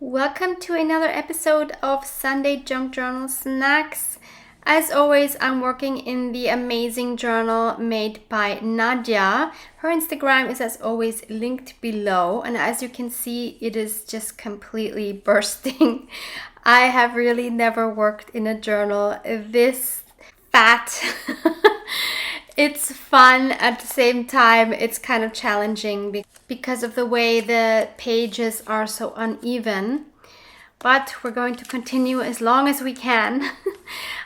Welcome to another episode of Sunday Junk Journal Snacks. As always, I'm working in the amazing journal made by Nadia. Her Instagram is as always linked below, and as you can see, it is just completely bursting. I have really never worked in a journal this fat. It's fun at the same time. It's kind of challenging because of the way the pages are so uneven. But we're going to continue as long as we can.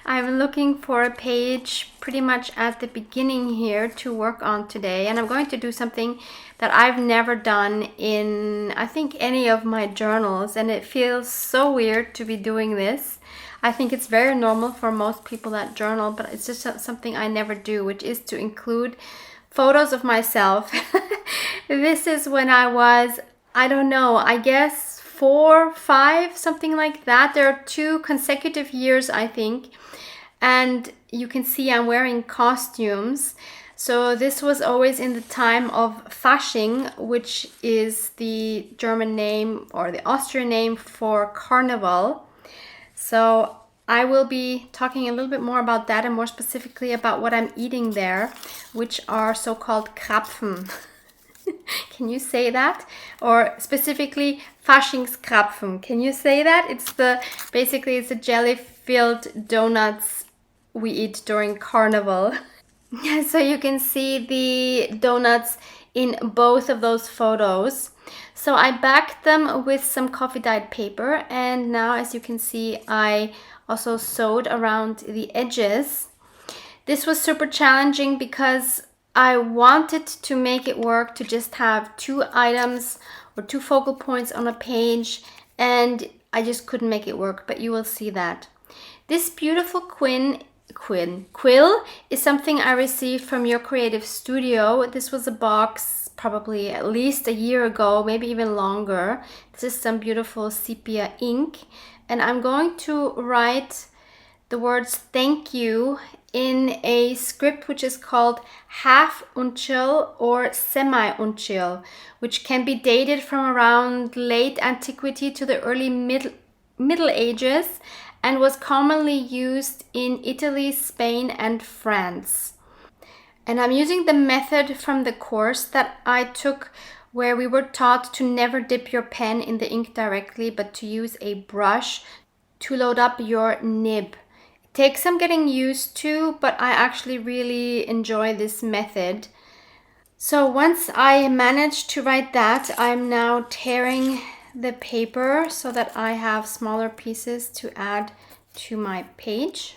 I'm looking for a page pretty much at the beginning here to work on today. And I'm going to do something that I've never done in, I think, any of my journals. And it feels so weird to be doing this. I think it's very normal for most people that journal, but it's just something I never do, which is to include photos of myself. This is when I was, I don't know, I guess 4, 5, something like that. There are 2 consecutive years, I think. And you can see I'm wearing costumes. So this was always in the time of Fasching, which is the German name or the Austrian name for Carnival. So I will be talking a little bit more about that and more specifically about what I'm eating there, which are so-called Krapfen. Can you say that? Or specifically Faschingskrapfen. Can you say that? It's the jelly-filled donuts we eat during Carnival. So you can see the donuts in both of those photos. So I backed them with some coffee dyed paper, and now as you can see I also sewed around the edges. This was super challenging because I wanted to make it work to just have 2 items or 2 focal points on a page, and I just couldn't make it work, but you will see that. This beautiful quill is something I received from Your Creative Studio. This was a box probably at least a year ago, maybe even longer. This is some beautiful sepia ink, and I'm going to write the words thank you in a script which is called Half Uncial or Semi-Uncial, which can be dated from around late antiquity to the early Middle Ages and was commonly used in Italy, Spain, and France. And I'm using the method from the course that I took where we were taught to never dip your pen in the ink directly, but to use a brush to load up your nib. It takes some getting used to, but I actually really enjoy this method. So once I managed to write that, I'm now tearing the paper so that I have smaller pieces to add to my page.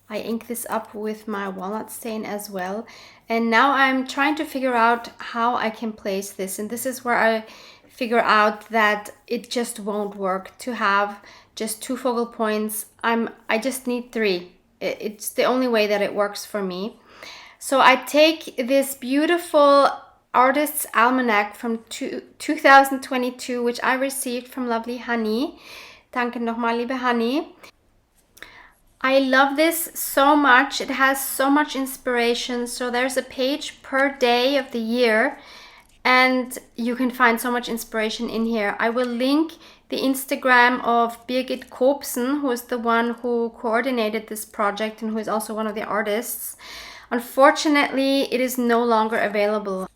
I ink this up with my walnut stain as well. And now I'm trying to figure out how I can place this. And this is where I figure out that it just won't work to have just 2 focal points. I just need 3. It's the only way that it works for me. So I take this beautiful Artist's Almanac from 2022, which I received from lovely Honey. Danke nochmal, liebe Honey. I love this so much. It has so much inspiration. So there's a page per day of the year, and you can find so much inspiration in here. I will link the Instagram of Birgit Kobsen, who is the one who coordinated this project and who is also one of the artists. Unfortunately, it is no longer available.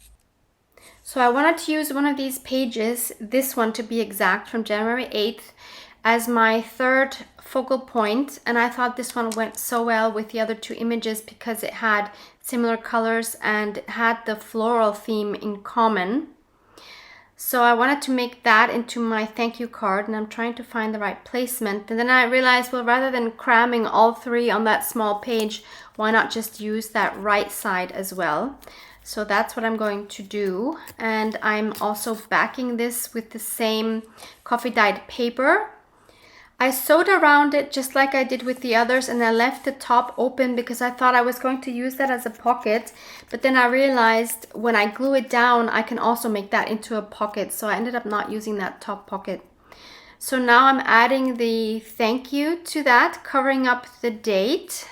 So I wanted to use one of these pages, this one to be exact, from January 8th, as my 3rd focal point, and I thought this one went so well with the other 2 images because it had similar colors and had the floral theme in common. So I wanted to make that into my thank you card, and I'm trying to find the right placement. And then I realized, well, rather than cramming all 3 on that small page, why not just use that right side as well? So that's what I'm going to do. And I'm also backing this with the same coffee dyed paper. I sewed around it just like I did with the others, and I left the top open because I thought I was going to use that as a pocket, but then I realized when I glue it down I can also make that into a pocket, so I ended up not using that top pocket. So now I'm adding the thank you to that, covering up the date,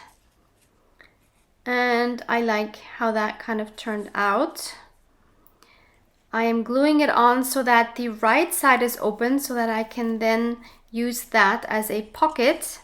and I like how that kind of turned out. I am gluing it on so that the right side is open so that I can then use that as a pocket.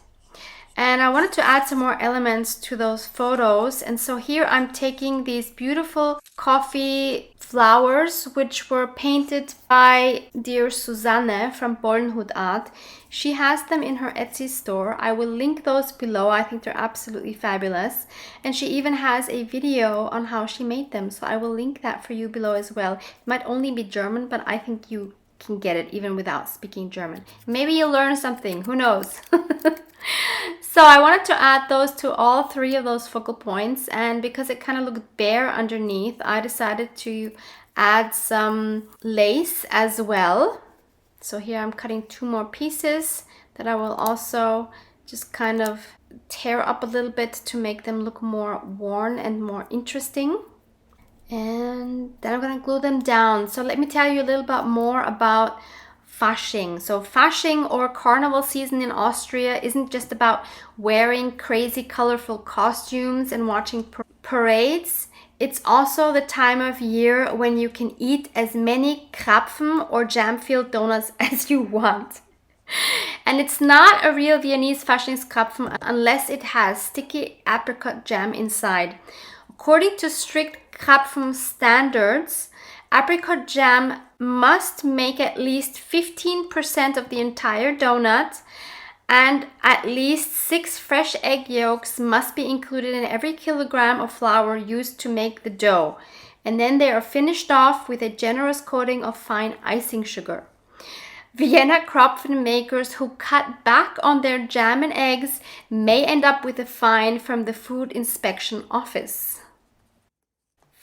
And I wanted to add some more elements to those photos. And so here I'm taking these beautiful coffee flowers, which were painted by dear Susanne from Bollenhut Art. She has them in her Etsy store. I will link those below. I think they're absolutely fabulous. And she even has a video on how she made them. So I will link that for you below as well. It might only be German, but I think you can get it even without speaking German. Maybe you'll learn something. Who knows? So I wanted to add those to all three of those focal points, and because it kind of looked bare underneath, I decided to add some lace as well. So here I'm cutting 2 more pieces that I will also just kind of tear up a little bit to make them look more worn and more interesting. And then I'm going to glue them down. So let me tell you a little bit more about Fasching. So Fasching, or carnival season in Austria, isn't just about wearing crazy colorful costumes and watching parades. It's also the time of year when you can eat as many Krapfen or jam-filled donuts as you want. And it's not a real Viennese Faschingskrapfen unless it has sticky apricot jam inside. According to strict Krapfen standards, apricot jam must make at least 15% of the entire donut, and at least 6 fresh egg yolks must be included in every kilogram of flour used to make the dough. And then they are finished off with a generous coating of fine icing sugar. Vienna Krapfen makers who cut back on their jam and eggs may end up with a fine from the Food Inspection Office.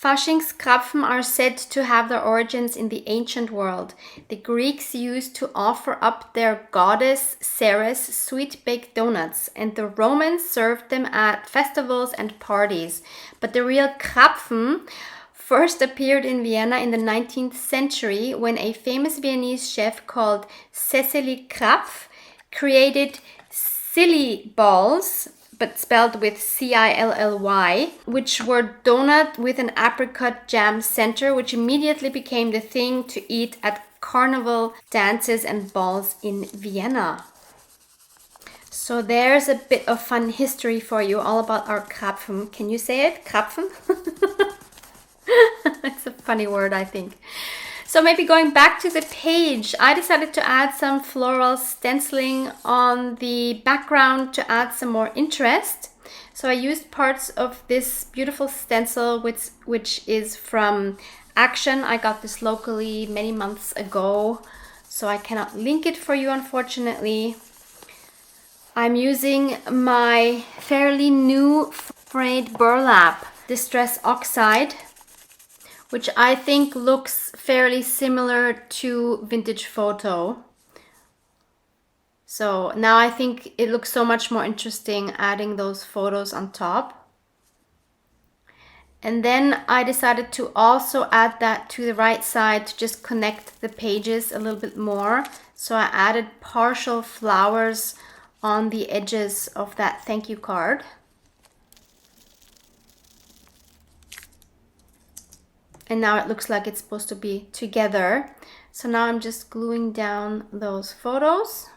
Faschingskrapfen are said to have their origins in the ancient world. The Greeks used to offer up their goddess Ceres sweet-baked donuts, and the Romans served them at festivals and parties. But the real Krapfen first appeared in Vienna in the 19th century when a famous Viennese chef called Cecily Krapf created silly balls, but spelled with C-I-L-L-Y, which were donut with an apricot jam center, which immediately became the thing to eat at carnival dances and balls in Vienna. So there's a bit of fun history for you, all about our Krapfen. Can you say it? Krapfen? It's a funny word, I think. So maybe going back to the page, I decided to add some floral stenciling on the background to add some more interest. So I used parts of this beautiful stencil, which is from Action. I got this locally many months ago, so I cannot link it for you, unfortunately. I'm using my fairly new frayed burlap Distress Oxide, which I think looks fairly similar to Vintage Photo. So now I think it looks so much more interesting adding those photos on top. And then I decided to also add that to the right side to just connect the pages a little bit more. So I added partial flowers on the edges of that thank you card. And now it looks like it's supposed to be together. So now I'm just gluing down those photos.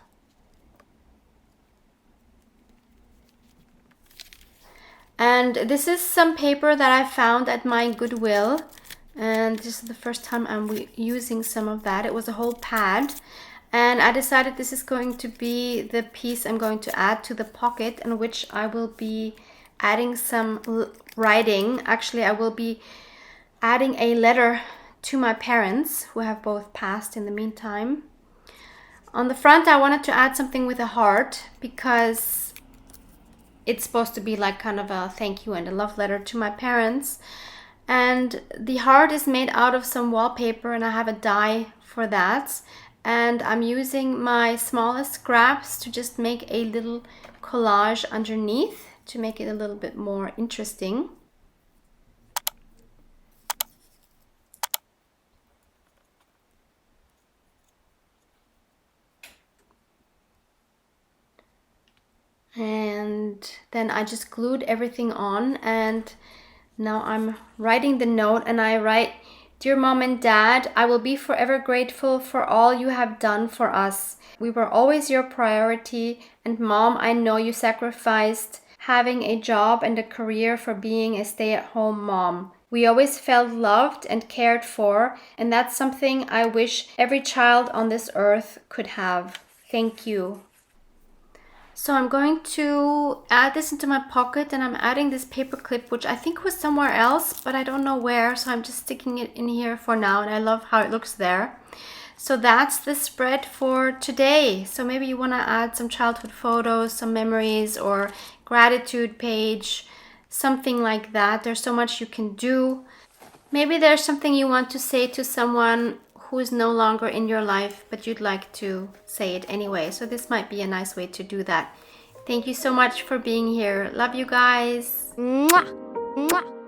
And this is some paper that I found at my Goodwill. And this is the first time I'm using some of that. It was a whole pad. And I decided this is going to be the piece I'm going to add to the pocket, in which I will be adding some writing. Actually, I will be adding a letter to my parents, who have both passed in the meantime. On the front, I wanted to add something with a heart because it's supposed to be like kind of a thank you and a love letter to my parents. And the heart is made out of some wallpaper, and I have a die for that. And I'm using my smallest scraps to just make a little collage underneath to make it a little bit more interesting. And then I just glued everything on, and now I'm writing the note, and I write Dear Mom and Dad, I will be forever grateful for all you have done for us. We were always your priority, and Mom, I know you sacrificed having a job and a career for being a stay-at-home mom. We always felt loved and cared for, and that's something I wish every child on this earth could have. Thank you. So I'm going to add this into my pocket, and I'm adding this paper clip, which I think was somewhere else, but I don't know where. So I'm just sticking it in here for now, and I love how it looks there. So that's the spread for today. So maybe you want to add some childhood photos, some memories, or gratitude page, something like that. There's so much you can do. Maybe there's something you want to say to someone who is no longer in your life, but you'd like to say it anyway. So this might be a nice way to do that. Thank you so much for being here. Love you guys. Mwah. Mwah.